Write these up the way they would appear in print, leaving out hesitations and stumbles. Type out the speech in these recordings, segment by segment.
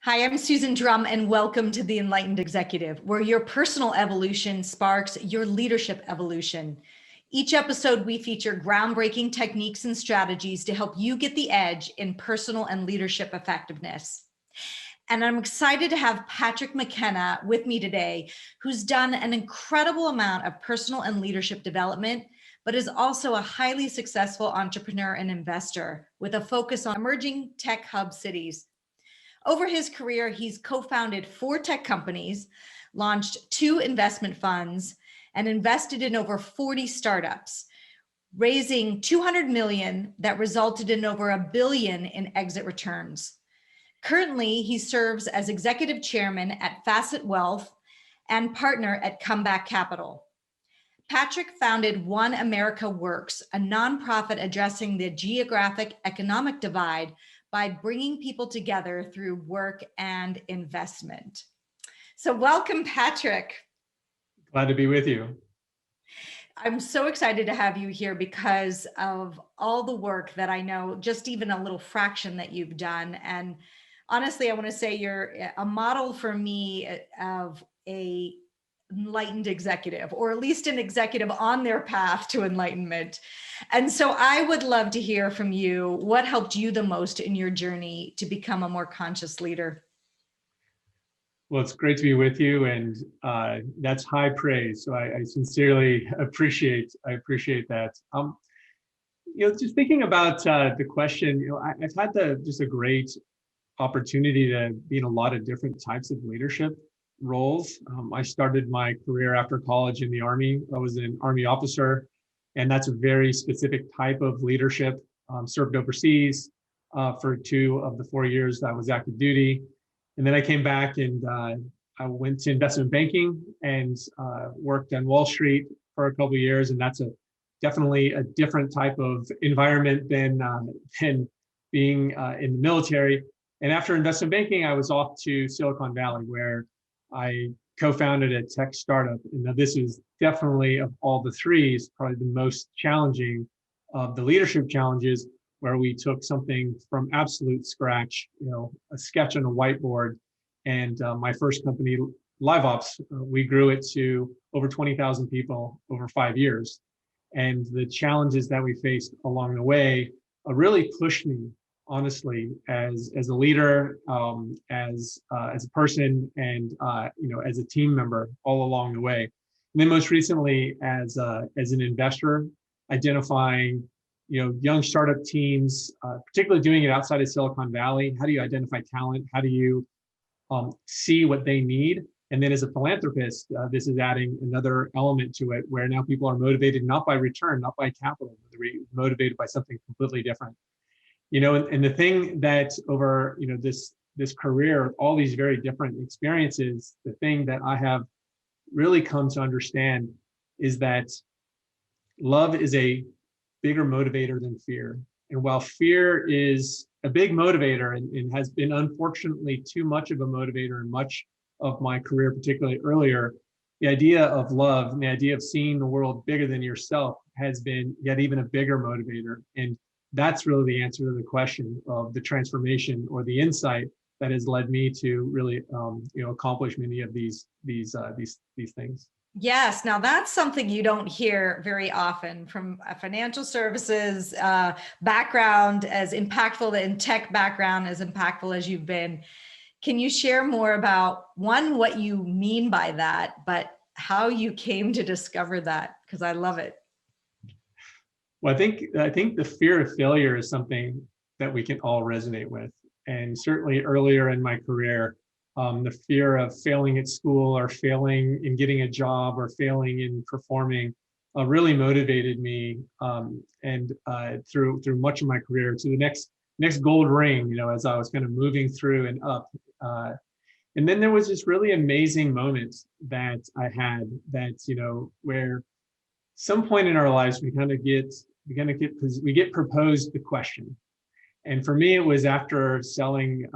Hi, I'm Susan Drumm, and welcome to the Enlightened Executive, where your personal evolution sparks your leadership evolution. Each episode, we feature groundbreaking techniques and strategies to help you get the edge in personal and leadership effectiveness. And I'm excited to have Patrick McKenna with me today, who's done an incredible amount of personal and leadership development, but is also a highly successful entrepreneur and investor with a focus on emerging tech hub cities. Over his career, he's co-founded 4 tech companies, launched 2 investment funds, and invested in over 40 startups, raising $200 million that resulted in over $1 billion in exit returns. Currently, he serves as executive chairman at Facet Wealth and partner at Comeback Capital. Patrick founded One America Works, a nonprofit addressing the geographic economic divide by bringing people together through work and investment. So welcome, Patrick. Glad to be with you. I'm so excited to have you here because of all the work that I know, just even a little fraction that you've done. And honestly, I want to say you're a model for me of a enlightened executive, or at least an executive on their path to enlightenment. And so I would love to hear from you. What helped you the most in your journey to become a more conscious leader? Well, it's great to be with you, and that's high praise. So I sincerely appreciate that. Just thinking about the question, I've had just a great opportunity to be in a lot of different types of leadership roles. I started my career after college in the Army. I was an Army officer, and that's a very specific type of leadership. Served overseas for 2 of the 4 years that I was active duty. And then I came back and I went to investment banking and worked on Wall Street for a couple of years. And that's definitely a different type of environment than being in the military. And after investment banking, I was off to Silicon Valley, where I co-founded a tech startup. And now this is definitely, of all the 3s, probably the most challenging of the leadership challenges, where we took something from absolute scratch, a sketch on a whiteboard. And my first company, LiveOps, we grew it to over 20,000 people over 5 years. And the challenges that we faced along the way really pushed me, honestly, as a leader, as a person, and as a team member all along the way. And then most recently, as an investor, identifying young startup teams, particularly doing it outside of Silicon Valley. How do you identify talent? How do you see what they need? And then as a philanthropist, this is adding another element to it, where now people are motivated not by return, not by capital, but they're motivated by something completely different. And the thing that over this career, all these very different experiences, the thing that I have really come to understand is that love is a bigger motivator than fear. And while fear is a big motivator and has been unfortunately too much of a motivator in much of my career, particularly earlier, the idea of love and the idea of seeing the world bigger than yourself has been yet even a bigger motivator. And that's really the answer to the question of the transformation or the insight that has led me to really accomplish many of these things. Yes. Now that's something you don't hear very often from a financial services background, as impactful, in tech background, as impactful as you've been. Can you share more about, one, what you mean by that, but how you came to discover that? Because I love it. Well, I think the fear of failure is something that we can all resonate with. And certainly earlier in my career, the fear of failing at school or failing in getting a job or failing in performing really motivated me, and through much of my career to the next gold ring, as I was kind of moving through and up. And then there was this really amazing moment that I had that, where some point in our lives we get proposed the question. And for me, it was after selling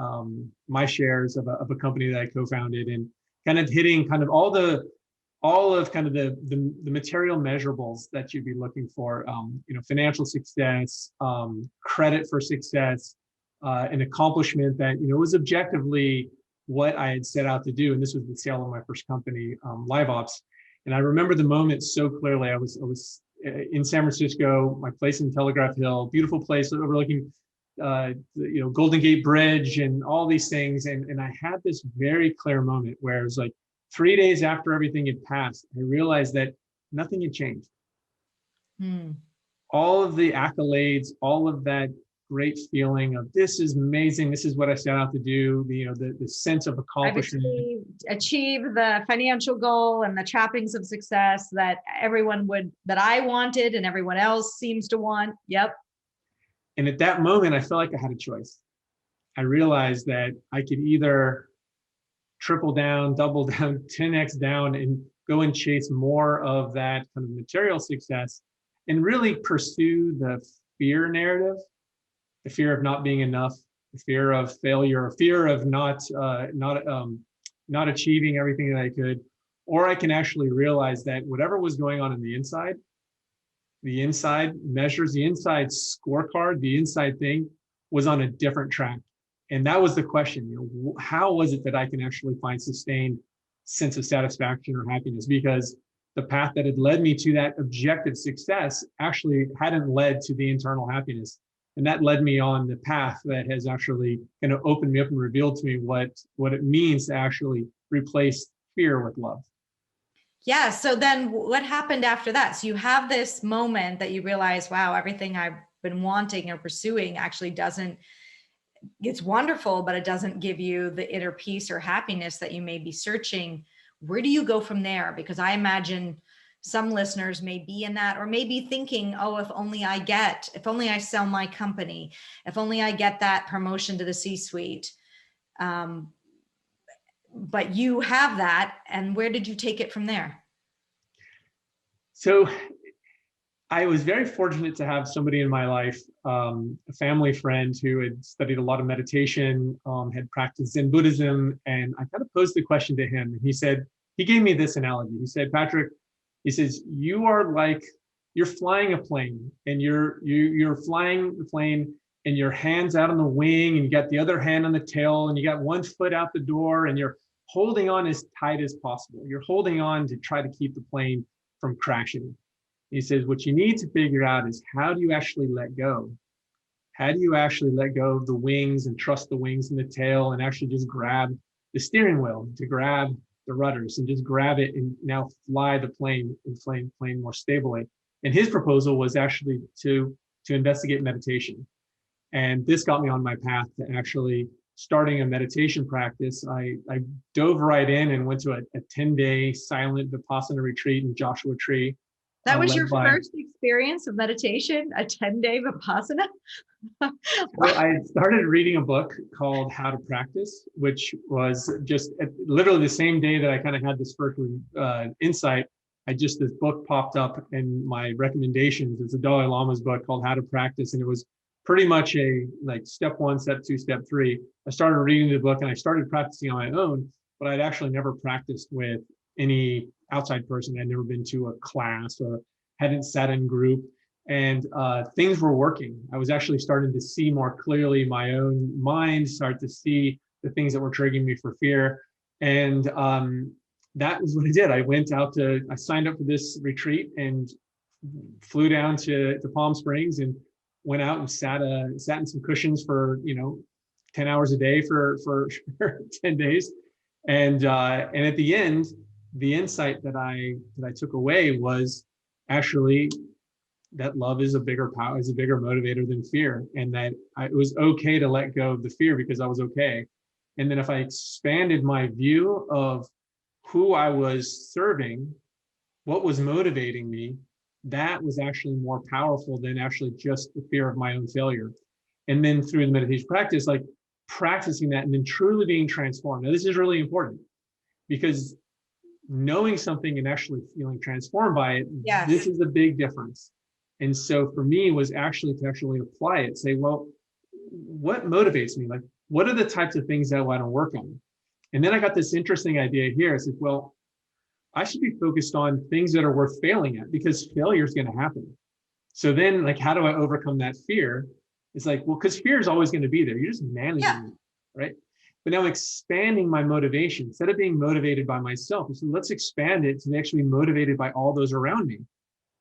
my shares of a company that I co-founded, and kind of hitting kind of all of the material measurables that you'd be looking for, financial success, credit for success, an accomplishment that was objectively what I had set out to do. And this was the sale of my first company, Live Ops. And I remember the moment so clearly. I was in San Francisco, my place in Telegraph Hill, beautiful place overlooking Golden Gate Bridge and all these things. And I had this very clear moment where it was like 3 days after everything had passed, I realized that nothing had changed. All of the accolades, all of that great feeling of this is amazing, this is what I set out to do, the sense of accomplishment. Achieve the financial goal and the trappings of success that that I wanted and everyone else seems to want. Yep. And at that moment, I felt like I had a choice. I realized that I could either triple down, double down, 10x down, and go and chase more of that kind of material success and really pursue the fear narrative, the fear of not being enough, the fear of failure, fear of not achieving everything that I could. Or I can actually realize that whatever was going on in the inside measures, the inside scorecard, the inside thing was on a different track. And that was the question, how was it that I can actually find sustained sense of satisfaction or happiness? Because the path that had led me to that objective success actually hadn't led to the internal happiness. And that led me on the path that has actually kind of opened me up and revealed to me what it means to actually replace fear with love. Yeah. So then what happened after that? So you have this moment that you realize, wow, everything I've been wanting or pursuing actually it's wonderful, but it doesn't give you the inner peace or happiness that you may be searching. Where do you go from there? Because I imagine some listeners may be in that, or maybe thinking, oh, if only I sell my company, if only I get that promotion to the C-suite. But you have that. And where did you take it from there? So I was very fortunate to have somebody in my life, a family friend who had studied a lot of meditation, had practiced Zen Buddhism. And I kind of posed the question to him. And he gave me this analogy. He said, Patrick, he says, you're flying a plane, and you're flying the plane and your hand's out on the wing and you got the other hand on the tail and you got one foot out the door and you're holding on as tight as possible. You're holding on to try to keep the plane from crashing. He says, what you need to figure out is, how do you actually let go? How do you actually let go of the wings and trust the wings and the tail and actually just grab the steering wheel, to grab the rudders and just grab it and now fly the plane more stably? And his proposal was actually to investigate meditation. And this got me on my path to actually starting a meditation practice. I dove right in and went to a 10-day silent Vipassana retreat in Joshua Tree. That was your first experience of meditation, a 10-day Vipassana? I started reading a book called How to Practice, which was just literally the same day that I kind of had this first insight. This book popped up in my recommendations. It's a Dalai Lama's book called How to Practice. And it was pretty much step 1, step 2, step 3. I started reading the book and I started practicing on my own, but I'd actually never practiced with any outside person. I'd never been to a class or hadn't sat in group, and things were working. I was actually starting to see more clearly my own mind, start to see the things that were triggering me for fear. And that was what I did. I signed up for this retreat and flew down to Palm Springs and went out and sat in some cushions for 10 hours a day for 10 days. And at the end, the insight that I took away was actually that love is a bigger motivator than fear, and that it was okay to let go of the fear because I was okay. And then if I expanded my view of who I was serving, what was motivating me, that was actually more powerful than actually just the fear of my own failure. And then through the meditation practice, like practicing that and then truly being transformed. Now, this is really important because knowing something and actually feeling transformed by it, yes, this is a big difference. And so for me was actually to actually apply it, say, well, what motivates me? Like, what are the types of things that I want to work on? And then I got this interesting idea here. I said, well, I should be focused on things that are worth failing at, because failure is going to happen. So then, like, how do I overcome that fear? It's like, well, because fear is always going to be there. You're just managing it, right? but now expanding my motivation. Instead of being motivated by myself, so let's expand it to actually be motivated by all those around me.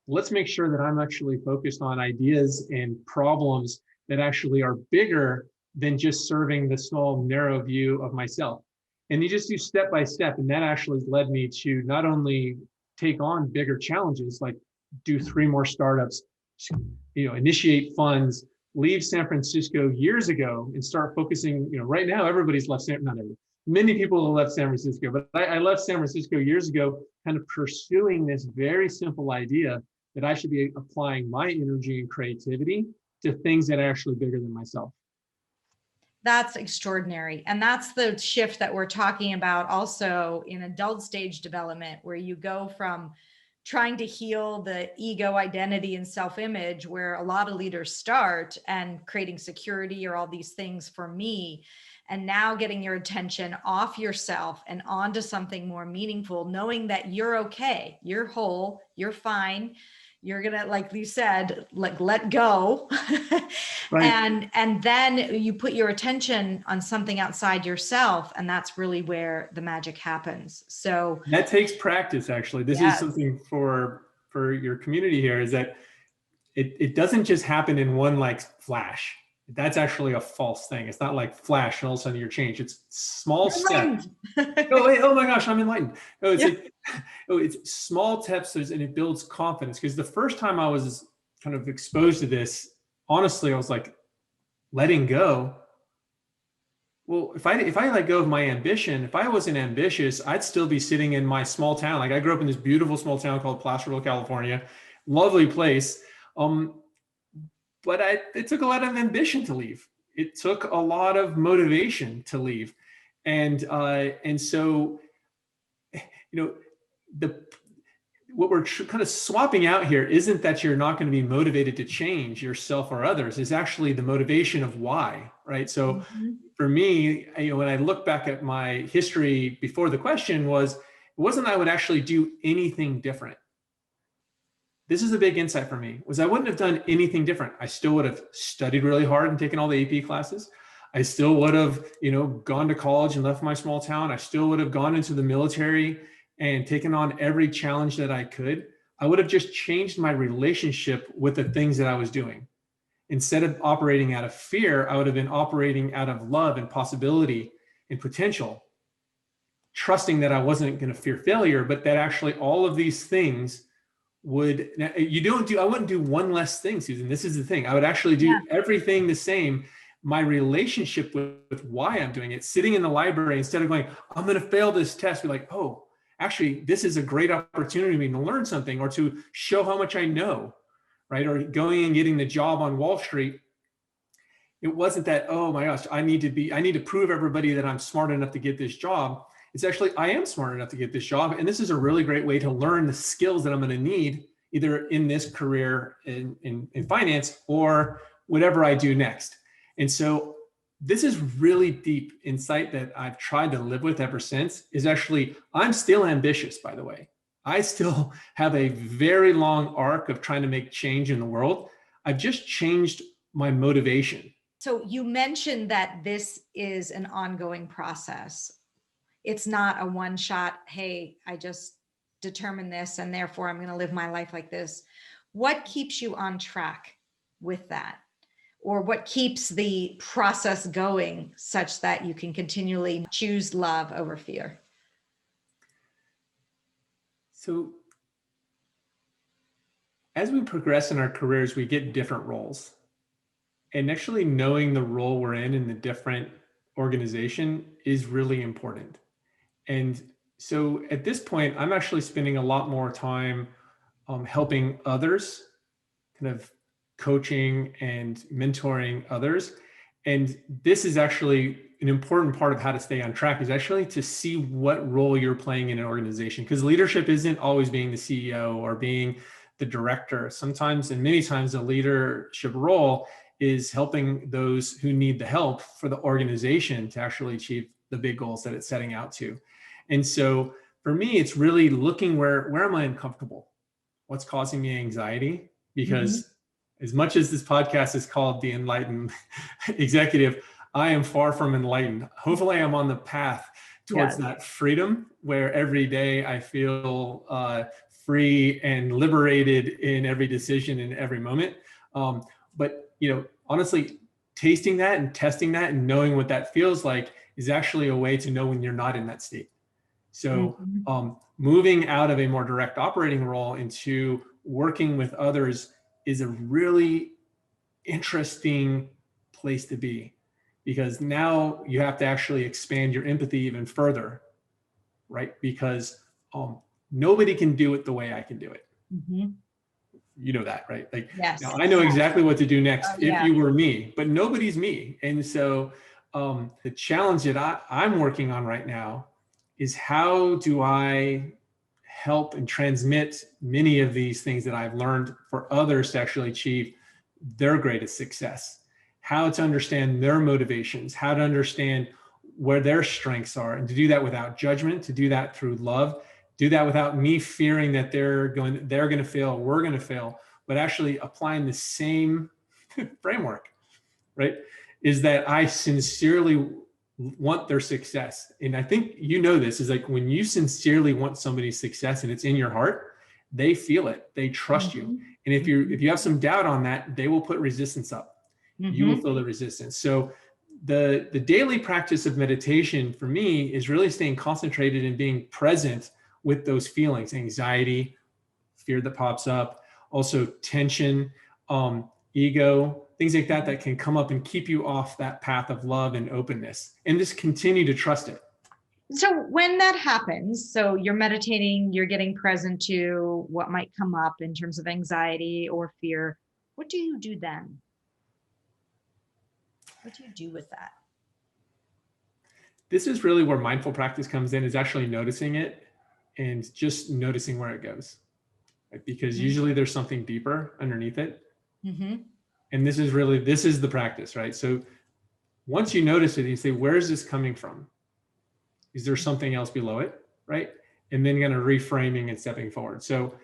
Let's make sure that I'm actually focused on ideas and problems that actually are bigger than just serving the small, narrow view of myself. And you just do step by step. And that actually led me to not only take on bigger challenges, like do 3 more startups, initiate funds, leave San Francisco years ago and start focusing, right now, everybody's left not everybody. Many people have left San Francisco, but I left San Francisco years ago, kind of pursuing this very simple idea that I should be applying my energy and creativity to things that are actually bigger than myself. That's extraordinary. And that's the shift that we're talking about also in adult stage development, where you go from trying to heal the ego identity and self-image, where a lot of leaders start, and creating security or all these things for me, and now getting your attention off yourself and onto something more meaningful, knowing that you're okay, you're whole, you're fine. You're gonna, like you said, let go. Right. And then you put your attention on something outside yourself, and that's really where the magic happens. So that takes practice, actually. This is something for your community here, is that it doesn't just happen in one flash. That's actually a false thing. It's not like flash and all of a sudden you're changed. It's small steps. Oh my gosh, I'm enlightened. No, it's small steps, and it builds confidence. Because the first time I was kind of exposed to this, honestly, I was like, letting go. Well, if I let go of my ambition, if I wasn't ambitious, I'd still be sitting in my small town. Like, I grew up in this beautiful small town called Placerville, California, lovely place. But it took a lot of ambition to leave. It took a lot of motivation to leave. And so, what we're kind of swapping out here isn't that you're not going to be motivated to change yourself or others. Is actually the motivation of why, right? So for me, when I look back at my history before the question, it wasn't that I would actually do anything different. This is a big insight for me, was I wouldn't have done anything different. I still would have studied really hard and taken all the AP classes. I still would have, gone to college and left my small town. I still would have gone into the military and taken on every challenge that I could. I would have just changed my relationship with the things that I was doing. Instead of operating out of fear, I would have been operating out of love and possibility and potential, trusting that I wasn't going to fear failure, but that actually all of these things I wouldn't do one less thing, Susan. This is the thing. I would actually do everything the same. My relationship with why I'm doing it, sitting in the library, instead of going, I'm going to fail this test, be like, oh, actually, this is a great opportunity to learn something or to show how much I know, right? Or going and getting the job on Wall Street. It wasn't that, oh my gosh, I need to prove everybody that I'm smart enough to get this job. It's actually, I am smart enough to get this job. And this is a really great way to learn the skills that I'm going to need either in this career in finance or whatever I do next. And so this is really deep insight that I've tried to live with ever since. Is actually, I'm still ambitious, by the way. I still have a very long arc of trying to make change in the world. I've just changed my motivation. So you mentioned that this is an ongoing process. It's not a one shot, hey, I just determined this and therefore I'm going to live my life like this. What keeps you on track with that? Or what keeps the process going such that you can continually choose love over fear? So as we progress in our careers, we get different roles. And actually knowing the role we're in the different organization is really important. And so at this point, I'm actually spending a lot more time helping others, kind of coaching and mentoring others. And this is actually an important part of how to stay on track, is actually to see what role you're playing in an organization. Because leadership isn't always being the CEO or being the director. Sometimes, and many times, the leadership role is helping those who need the help for the organization to actually achieve the big goals that it's setting out to. And so for me, it's really looking where am I uncomfortable? What's causing me anxiety? Because as much as this podcast is called the Enlightened Executive, I am far from enlightened. Hopefully I'm on the path towards Yes. that freedom where every day I feel free and liberated in every decision in every moment. But honestly, tasting that and testing that and knowing what that feels like is actually a way to know when you're not in that state. So moving out of a more direct operating role into working with others is a really interesting place to be, because now you have to actually expand your empathy even further, right? Because nobody can do it the way I can do it. You know that, right? Like, Yes. now I know exactly what to do next if Yeah. you were me, but nobody's me. And so the challenge that I'm working on right now is, how do I help and transmit many of these things that I've learned for others to actually achieve their greatest success, how to understand their motivations, how to understand where their strengths are, and to do that without judgment, to do that through love, do that without me fearing that they're going to fail, we're going to fail, but actually applying the same framework, right? Is that I sincerely want their success. And I think this is like, when you sincerely want somebody's success and it's in your heart, they feel it, they trust you. And if you have some doubt on that, they will put resistance up. You will feel the resistance. So the daily practice of meditation for me is really staying concentrated and being present with those feelings, anxiety, fear that pops up, also tension, ego, things like that, that can come up and keep you off that path of love and openness, and just continue to trust it. So when that happens, so you're meditating, you're getting present to what might come up in terms of anxiety or fear, what do you do then? What do you do with that? This is really where mindful practice comes in, is actually noticing it and just noticing where it goes, right? Because usually there's something deeper underneath it. And this is the practice, right? So once you notice it, you say, where is this coming from? Is there something else below it, right? And then kind of reframing and stepping forward. So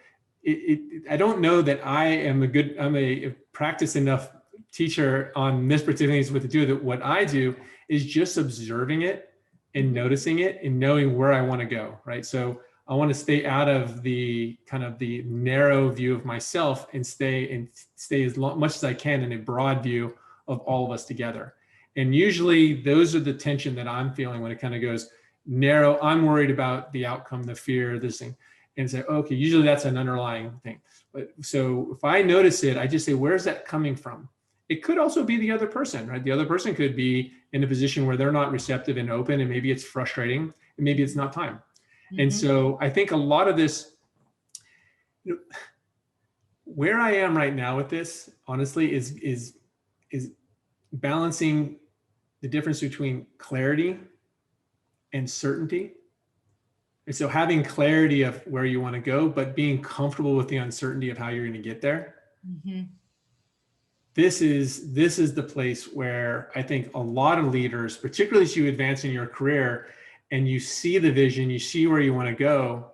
I don't know that I'm a practiced enough teacher on this particular thing, what to do. That what I do is just observing it and noticing it and knowing where I want to go, right? So I want to stay out of the kind of the narrow view of myself and stay as much as I can in a broad view of all of us together. And usually those are the tension that I'm feeling when it kind of goes narrow. I'm worried about the outcome, the fear, this thing, and say, okay, usually that's an underlying thing. But so if I notice it, I just say, where's that coming from? It could also be the other person, right? The other person could be in a position where they're not receptive and open, and maybe it's frustrating, and maybe it's not time. And so I think a lot of this, where I am right now with this, honestly, is balancing the difference between clarity and certainty. And so having clarity of where you want to go, but being comfortable with the uncertainty of how you're going to get there. This is the place where I think a lot of leaders, particularly as you advance in your career and you see the vision, you see where you want to go,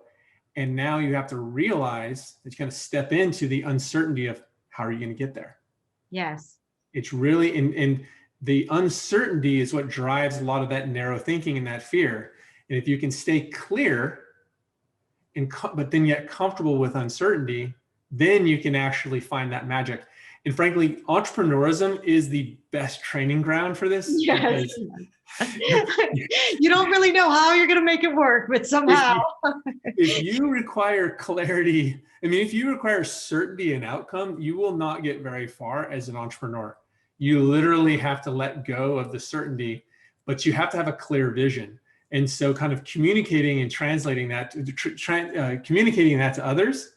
and now you have to realize that you kind of step into the uncertainty of how are you going to get there. Yes. It's really, and the uncertainty is what drives a lot of that narrow thinking and that fear. And if you can stay clear, but then yet comfortable with uncertainty, then you can actually find that magic. And frankly, entrepreneurism is the best training ground for this. Yes. You don't really know how you're going to make it work, but somehow. If you require clarity, if you require certainty in outcome, you will not get very far as an entrepreneur. You literally have to let go of the certainty, but you have to have a clear vision. And so kind of communicating and translating that, communicating that to others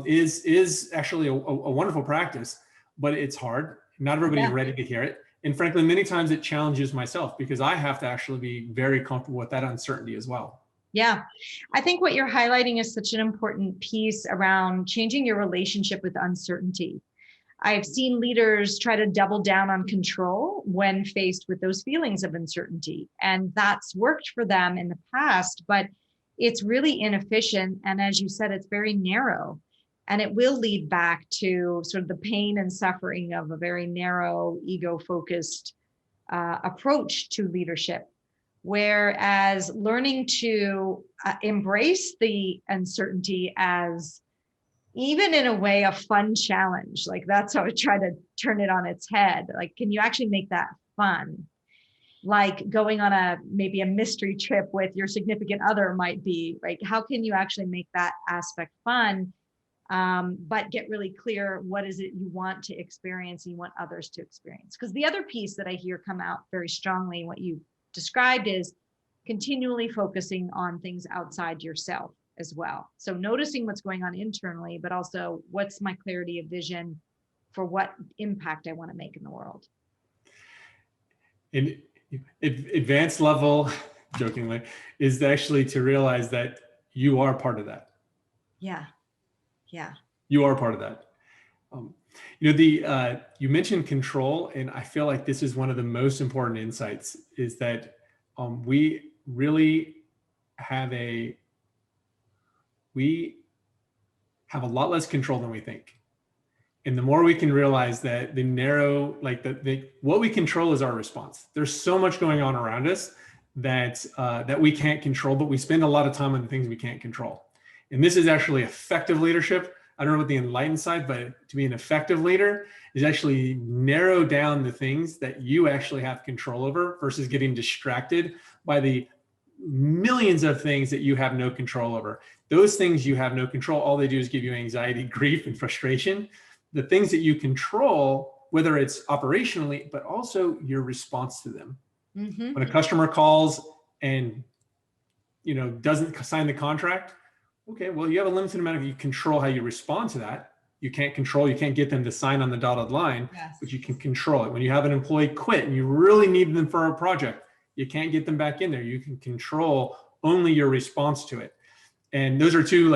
is actually a wonderful practice, but it's hard. Not everybody's ready to hear it. And frankly, many times it challenges myself because I have to actually be very comfortable with that uncertainty as well. Yeah, I think what you're highlighting is such an important piece around changing your relationship with uncertainty. I've seen leaders try to double down on control when faced with those feelings of uncertainty. And that's worked for them in the past, but it's really inefficient. And as you said, it's very narrow. And it will lead back to sort of the pain and suffering of a very narrow, ego-focused approach to leadership. Whereas learning to embrace the uncertainty as even in a way a fun challenge, like that's how I try to turn it on its head. Like, can you actually make that fun? Like going on maybe a mystery trip with your significant other might be, right? How can you actually make that aspect fun? But get really clear, what is it you want to experience and you want others to experience? Because the other piece that I hear come out very strongly in what you described is continually focusing on things outside yourself as well. So noticing what's going on internally, but also what's my clarity of vision for what impact I want to make in the world. And advanced level, jokingly, is actually to realize that you are part of that. Yeah. Yeah. You are part of that. You mentioned control, and I feel like this is one of the most important insights, is that we really have a lot less control than we think. And the more we can realize that what we control is our response. There's so much going on around us that we can't control, but we spend a lot of time on the things we can't control. And this is actually effective leadership. I don't know what the enlightened side, but to be an effective leader is actually narrow down the things that you actually have control over versus getting distracted by the millions of things that you have no control over. Those things you have no control, all they do is give you anxiety, grief, and frustration. The things that you control, whether it's operationally, but also your response to them. Mm-hmm. When a customer calls and doesn't sign the contract, okay, well, you have a limited amount of, you control how you respond to that. You can't get them to sign on the dotted line, yes, but you can control it. When you have an employee quit and you really need them for a project, you can't get them back in there. You can control only your response to it. And those are two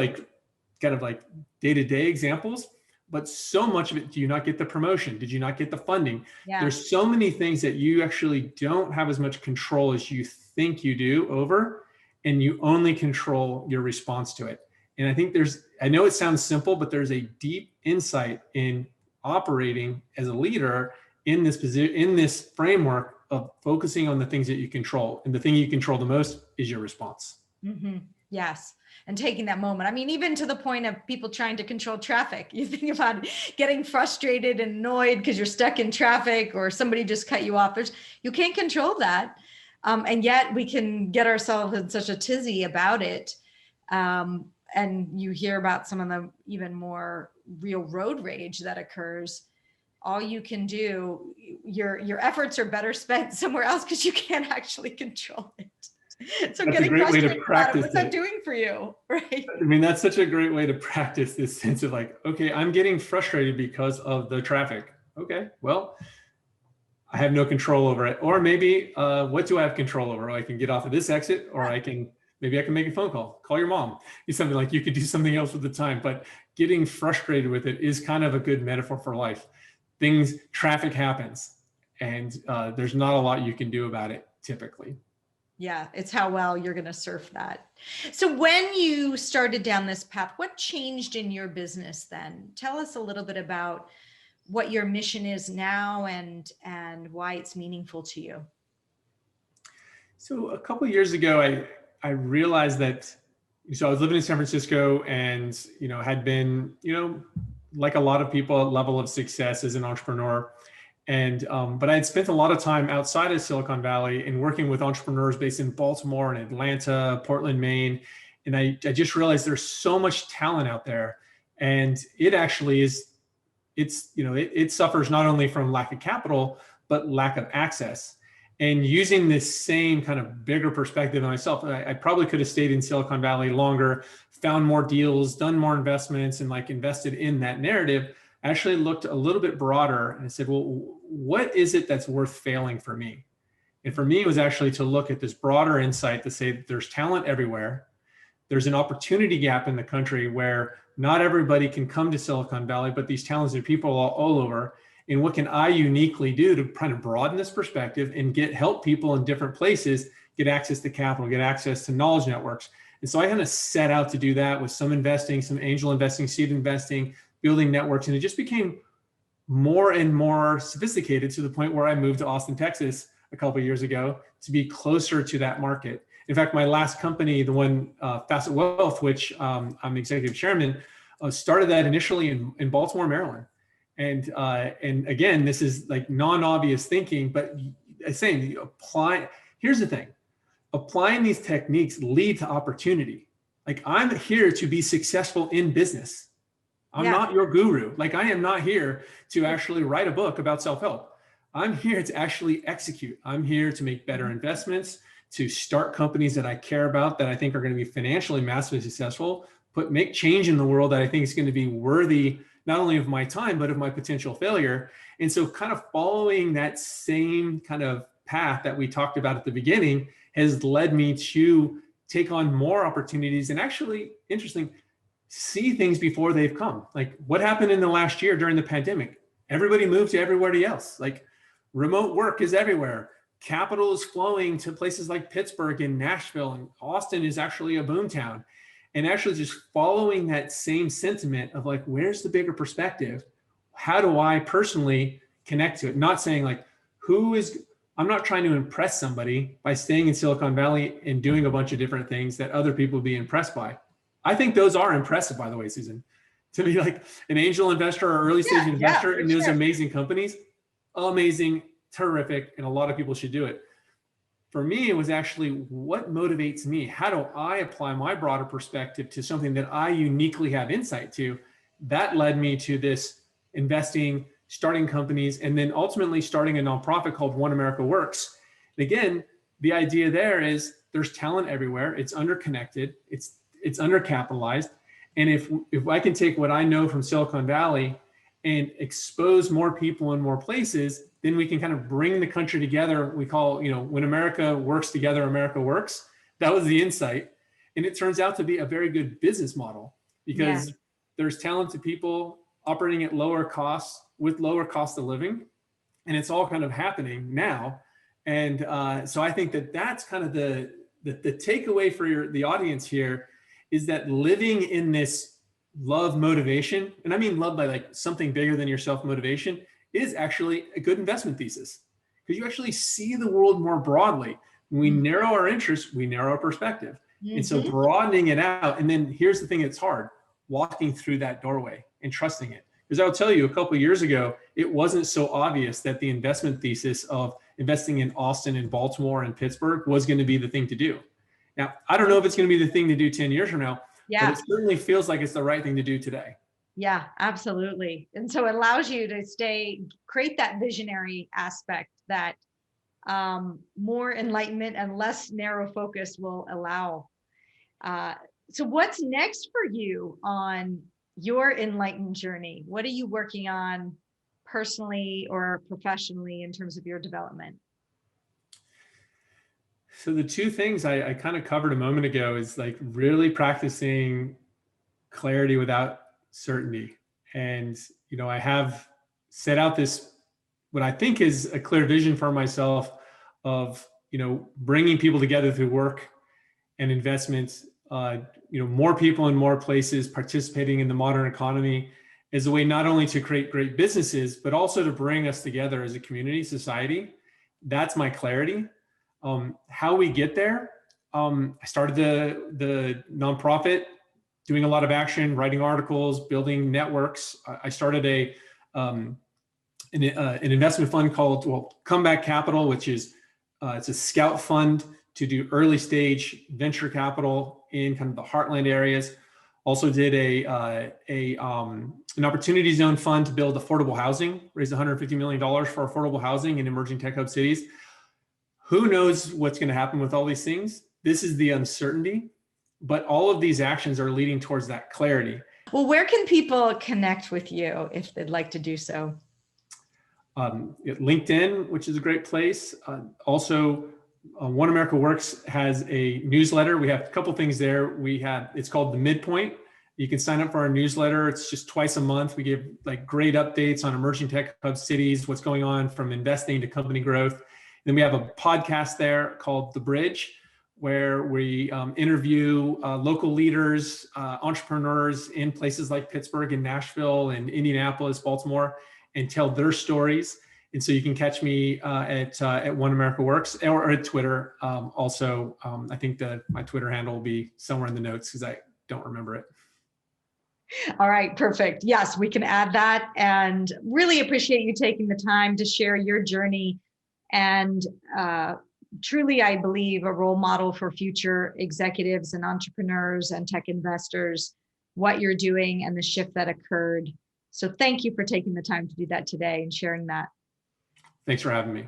kind of day-to-day examples, but so much of it, do you not get the promotion? Did you not get the funding? Yeah. There's so many things that you actually don't have as much control as you think you do over, and you only control your response to it. And I think I know it sounds simple, but there's a deep insight in operating as a leader in this framework of focusing on the things that you control. And the thing you control the most is your response. Mm-hmm. Yes. And taking that moment. I mean, even to the point of people trying to control traffic. You think about getting frustrated and annoyed because you're stuck in traffic or somebody just cut you off. You can't control that. And yet we can get ourselves in such a tizzy about it. And you hear about some of the even more real road rage that occurs. All you can do, your efforts are better spent somewhere else because you can't actually control it. So that's getting frustrated about it, what's that doing for you, right? I mean, that's such a great way to practice this sense of okay, I'm getting frustrated because of the traffic. Okay, well, I have no control over it. Or maybe, what do I have control over? I can get off of this exit, or maybe I can make a phone call your mom. It's something you could do something else with the time, but getting frustrated with it is kind of a good metaphor for life. Traffic happens, and there's not a lot you can do about it typically. Yeah, it's how well you're going to surf that. So when you started down this path, what changed in your business then? Tell us a little bit about what your mission is now and why it's meaningful to you. So a couple of years ago, I realized that, so I was living in San Francisco and, had been, like a lot of people, at level of success as an entrepreneur. And, but I had spent a lot of time outside of Silicon Valley and working with entrepreneurs based in Baltimore and Atlanta, Portland, Maine. And I just realized there's so much talent out there. And it actually it suffers not only from lack of capital, but lack of access. And using this same kind of bigger perspective on myself, I probably could have stayed in Silicon Valley longer, found more deals, done more investments, and invested in that narrative. I actually looked a little bit broader and I said, well, what is it that's worth failing for me? And for me, it was actually to look at this broader insight to say that there's talent everywhere. There's an opportunity gap in the country where not everybody can come to Silicon Valley, but these talented people are all over. And what can I uniquely do to kind of broaden this perspective and help people in different places get access to capital, get access to knowledge networks? And so I kind of set out to do that with some investing, some angel investing, seed investing, building networks. And it just became more and more sophisticated to the point where I moved to Austin, Texas a couple of years ago to be closer to that market. In fact, my last company, the one Facet Wealth, which I'm executive chairman, started that initially in Baltimore, Maryland. And again, this is like non-obvious thinking, but I'm saying you apply. Here's the thing: applying these techniques lead to opportunity. Like, I'm here to be successful in business. I'm not your guru. Like, I am not here to actually write a book about self-help. I'm here to actually execute. I'm here to make better investments, to start companies that I care about, that I think are going to be financially massively successful, make change in the world that I think is going to be worthy not only of my time, but of my potential failure. And so kind of following that same kind of path that we talked about at the beginning has led me to take on more opportunities and actually, interesting, see things before they've come. Like, what happened in the last year during the pandemic? Everybody moved to everybody else. Like, remote work is everywhere. Capital is flowing to places like Pittsburgh and Nashville, and Austin is actually a boom town. And actually just following that same sentiment of like, where's the bigger perspective? How do I personally connect to it? Not saying like, I'm not trying to impress somebody by staying in Silicon Valley and doing a bunch of different things that other people would be impressed by. I think those are impressive, by the way, Susan, to be like an angel investor or early stage investor in those amazing companies. Amazing, terrific. And a lot of people should do it. For me, it was actually what motivates me. How do I apply my broader perspective to something that I uniquely have insight to? That led me to this investing, starting companies, and then ultimately starting a nonprofit called One America Works. And again, the idea there is there's talent everywhere. It's underconnected. It's undercapitalized. And if I can take what I know from Silicon Valley and expose more people in more places, then we can kind of bring the country together. We call, when America works together, America works. That was the insight. And it turns out to be a very good business model because there's talented people operating at lower costs with lower cost of living. And it's all kind of happening now. And so I think that's kind of the takeaway for the audience here is that living in this love motivation, and I mean love by like something bigger than yourself motivation, is actually a good investment thesis because you actually see the world more broadly. When we narrow our interests, we narrow our perspective. And so broadening it out. And then here's the thing that's hard, walking through that doorway and trusting it. Because I'll tell you, a couple of years ago, it wasn't so obvious that the investment thesis of investing in Austin and Baltimore and Pittsburgh was going to be the thing to do. Now, I don't know if it's going to be the thing to do 10 years from now, but it certainly feels like it's the right thing to do today. Yeah, absolutely. And so it allows you to create that visionary aspect that more enlightenment and less narrow focus will allow. So what's next for you on your enlightened journey? What are you working on personally or professionally in terms of your development? So the two things I kind of covered a moment ago is like really practicing clarity without certainty. And, I have set out this, what I think is a clear vision for myself of, bringing people together through work and investments, more people in more places participating in the modern economy as a way not only to create great businesses, but also to bring us together as a community, society. That's my clarity. How we get there. I started the nonprofit, doing a lot of action, writing articles, building networks. I started an investment fund called Comeback Capital, which is it's a scout fund to do early stage venture capital in kind of the heartland areas. Also did an opportunity zone fund to build affordable housing, raised $150 million for affordable housing in emerging tech hub cities. Who knows what's going to happen with all these things? This is the uncertainty, but all of these actions are leading towards that clarity. Well, where can people connect with you if they'd like to do so? LinkedIn, which is a great place. Also, One America Works has a newsletter. We have a couple things there. It's called The Midpoint. You can sign up for our newsletter. It's just twice a month. We give like great updates on emerging tech hub cities, what's going on from investing to company growth. Then we have a podcast there called The Bridge, where we interview local leaders, entrepreneurs in places like Pittsburgh and Nashville and Indianapolis, Baltimore, and tell their stories. And so you can catch me at One America Works or at Twitter. Also, I think my Twitter handle will be somewhere in the notes because I don't remember it. All right, perfect. Yes, we can add that, and really appreciate you taking the time to share your journey, and truly, I believe, a role model for future executives and entrepreneurs and tech investors, what you're doing and the shift that occurred. So thank you for taking the time to do that today and sharing that. Thanks for having me.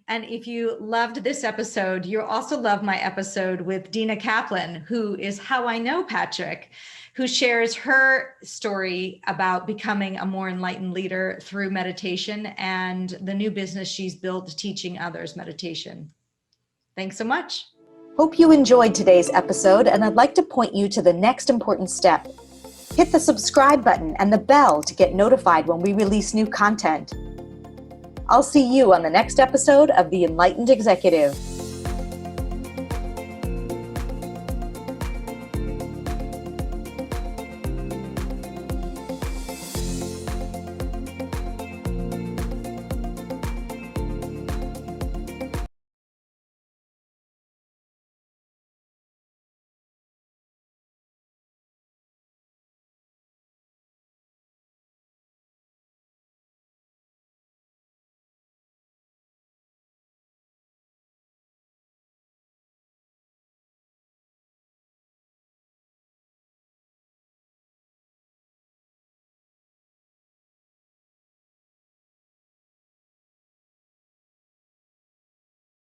And if you loved this episode, you'll also love my episode with Dina Kaplan, who is How I Know Patrick, who shares her story about becoming a more enlightened leader through meditation and the new business she's built teaching others meditation. Thanks so much. Hope you enjoyed today's episode, and I'd like to point you to the next important step. Hit the subscribe button and the bell to get notified when we release new content. I'll see you on the next episode of The Enlightened Executive.